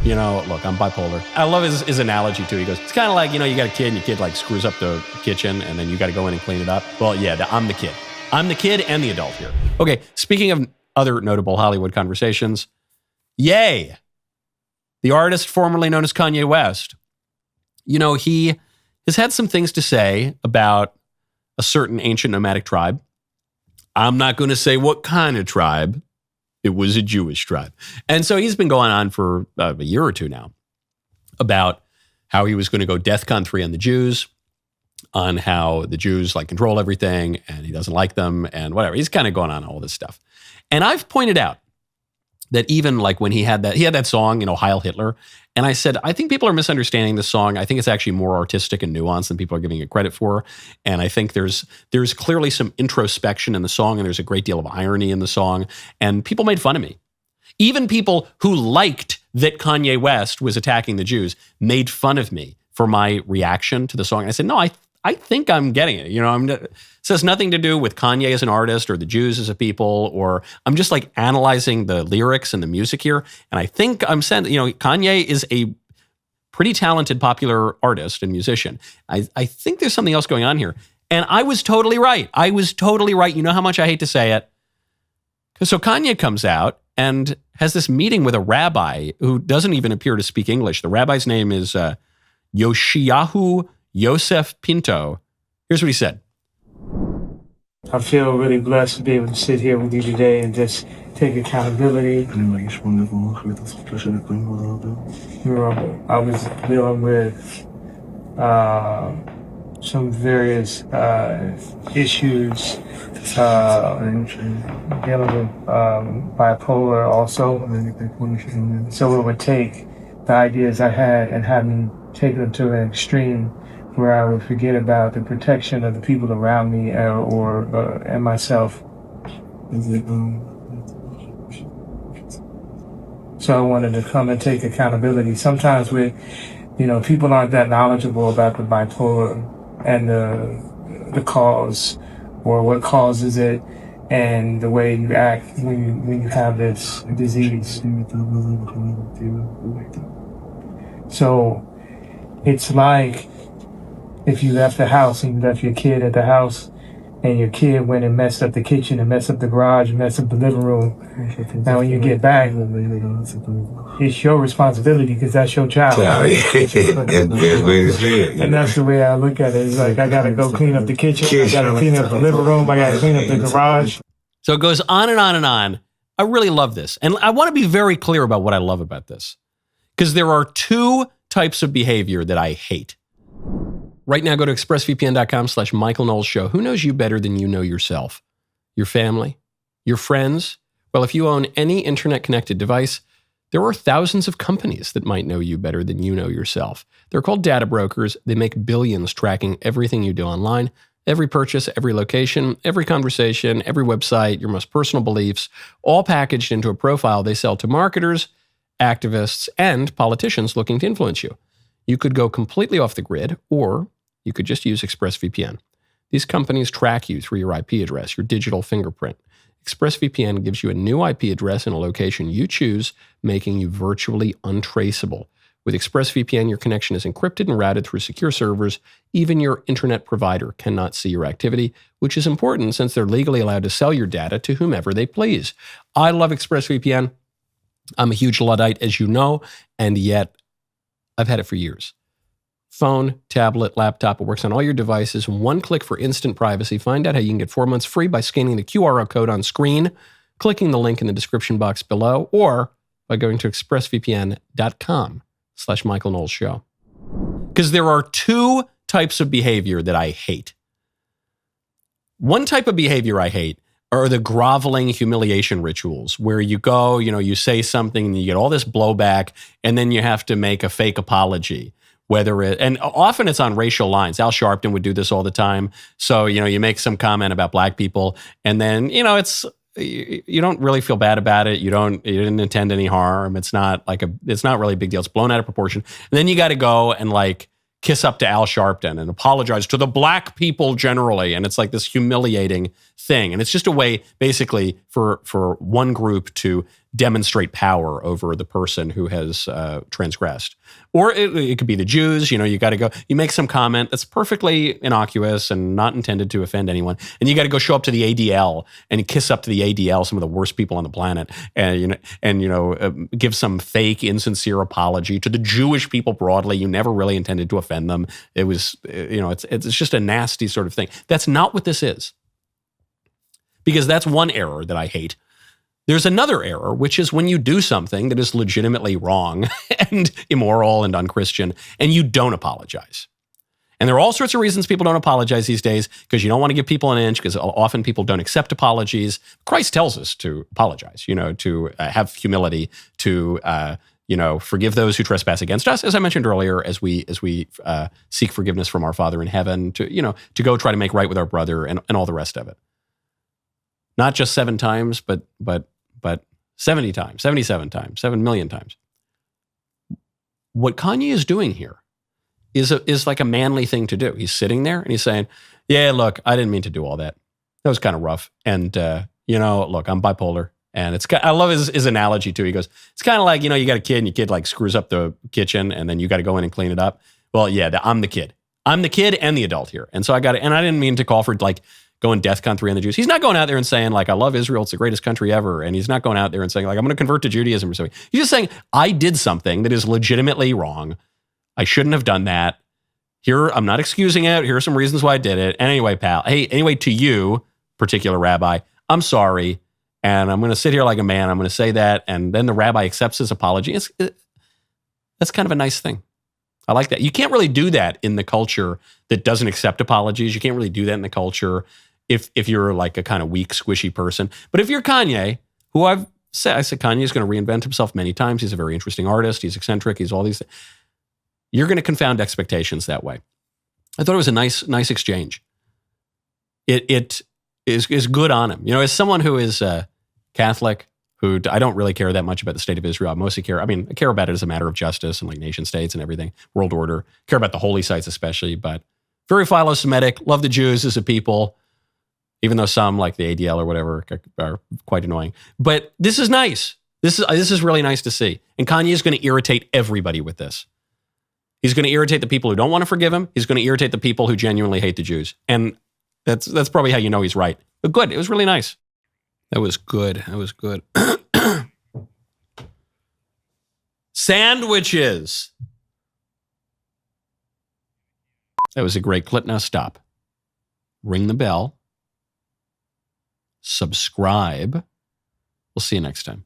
look, I'm bipolar. I love his analogy too. He goes, it's kind of like, you got a kid and your kid like screws up the kitchen and then you got to go in and clean it up. Well, yeah, I'm the kid. I'm the kid and the adult here. Okay, speaking of other notable Hollywood conversations, Ye, the artist formerly known as Kanye West, he has had some things to say about a certain ancient nomadic tribe. I'm not going to say what kind of tribe. It was a Jewish tribe. And so he's been going on for a year or two now about how he was going to go DEFCON 3 on the Jews, on how the Jews control everything and he doesn't like them and whatever. He's kind of going on all this stuff. And I've pointed out that even when he had that song, Heil Hitler. And I said, I think people are misunderstanding this song. I think it's actually more artistic and nuanced than people are giving it credit for. And I think there's clearly some introspection in the song and there's a great deal of irony in the song. And people made fun of me. Even people who liked that Kanye West was attacking the Jews made fun of me for my reaction to the song. And I said, no, I think I'm getting it. It has nothing to do with Kanye as an artist or the Jews as a people, or I'm just analyzing the lyrics and the music here. And I think I'm saying, Kanye is a pretty talented, popular artist and musician. I think there's something else going on here. And I was totally right. You know how much I hate to say it. So Kanye comes out and has this meeting with a rabbi who doesn't even appear to speak English. The rabbi's name is Yoshiyahu Yosef Pinto. Here's what he said. I feel really blessed to be able to sit here with you today and just take accountability. I was dealing with some various issues, dealing with bipolar also. So it would take the ideas I had and have me take them to an extreme where I would forget about the protection of the people around me and myself. So I wanted to come and take accountability. Sometimes people aren't that knowledgeable about the bipolar and the cause or what causes it and the way you act when you have this disease. So it's like if you left the house and you left your kid at the house and your kid went and messed up the kitchen and messed up the garage and messed up the living room. Now when you get back, it's your responsibility because that's your child. And that's the way I look at it. It's like I gotta go clean up the kitchen, I gotta clean up the living room, I gotta clean up the garage. So it goes on and on and on. I really love this. And I want to be very clear about what I love about this. Because there are two types of behavior that I hate. Right now, go to expressvpn.com/Michael Knowles Show. Who knows you better than you know yourself? Your family? Your friends? Well, if you own any internet-connected device, there are thousands of companies that might know you better than you know yourself. They're called data brokers. They make billions tracking everything you do online, every purchase, every location, every conversation, every website, your most personal beliefs, all packaged into a profile they sell to marketers, activists, and politicians looking to influence you. You could go completely off the grid, or you could just use ExpressVPN. These companies track you through your IP address, your digital fingerprint. ExpressVPN gives you a new IP address in a location you choose, making you virtually untraceable. With ExpressVPN, your connection is encrypted and routed through secure servers. Even your internet provider cannot see your activity, which is important since they're legally allowed to sell your data to whomever they please. I love ExpressVPN. I'm a huge Luddite, as you know, and yet I've had it for years. Phone, tablet, laptop, it works on all your devices. One click for instant privacy. Find out how you can get 4 months free by scanning the QR code on screen, clicking the link in the description box below, or by going to expressvpn.com/Michael Knowles Show. Because there are two types of behavior that I hate. One type of behavior I hate are the groveling humiliation rituals where you go, you say something and you get all this blowback and then you have to make a fake apology. And often it's on racial lines. Al Sharpton would do this all the time. So, you make some comment about black people and then, you don't really feel bad about it. You didn't intend any harm. It's not really a big deal. It's blown out of proportion. And then you got to go and kiss up to Al Sharpton and apologize to the black people generally. And it's this humiliating thing. And it's just a way basically for one group to demonstrate power over the person who has transgressed. Or it could be the Jews. You got to go, you make some comment that's perfectly innocuous and not intended to offend anyone. And you got to go show up to the ADL and kiss up to the ADL, some of the worst people on the planet, and give some fake, insincere apology to the Jewish people broadly. You never really intended to offend them. It was, it's just a nasty sort of thing. That's not what this is. Because that's one error that I hate. There's another error, which is when you do something that is legitimately wrong and immoral and unchristian, and you don't apologize. And there are all sorts of reasons people don't apologize these days, because you don't want to give people an inch, because often people don't accept apologies. Christ tells us to apologize, to have humility, to forgive those who trespass against us, as I mentioned earlier, as we seek forgiveness from our Father in heaven, to go try to make right with our brother and all the rest of it. Not just 7 times, but 70 times, 77 times, 7 million times. What Kanye is doing here is like a manly thing to do. He's sitting there and he's saying, yeah, look, I didn't mean to do all that. That was kind of rough. And, look, I'm bipolar. And I love his analogy too. He goes, it's kind of like, you got a kid and your kid like screws up the kitchen and then you got to go in and clean it up. Well, yeah, I'm the kid. I'm the kid and the adult here. And so and I didn't mean to call for like going DEFCON 3 on the Jews. He's not going out there and saying like, I love Israel. It's the greatest country ever. And he's not going out there and saying like, I'm going to convert to Judaism or something. He's just saying, I did something that is legitimately wrong. I shouldn't have done that. Here, I'm not excusing it. Here are some reasons why I did it. And anyway, pal, anyway, to you, particular rabbi, I'm sorry. And I'm going to sit here like a man. I'm going to say that. And then the rabbi accepts his apology. That's kind of a nice thing. I like that. You can't really do that in the culture that doesn't accept apologies. You can't really do that in the culture if you're like a kind of weak, squishy person. But if you're Kanye, who I said Kanye is going to reinvent himself many times. He's a very interesting artist. He's eccentric. He's all these things. You're going to confound expectations that way. I thought it was a nice exchange. It is good on him. As someone who is Catholic, who I don't really care that much about the state of Israel. I mostly care about it as a matter of justice and like nation states and everything, world order. Care about the holy sites especially, but very philo-Semitic. Love the Jews as a people, even though some like the ADL or whatever are quite annoying. But this is nice. This is really nice to see. And Kanye is going to irritate everybody with this. He's going to irritate the people who don't want to forgive him. He's going to irritate the people who genuinely hate the Jews. And that's probably how you know he's right. But good. It was really nice. That was good. Sandwiches. That was a great clip. Now stop. Ring the bell. Subscribe. We'll see you next time.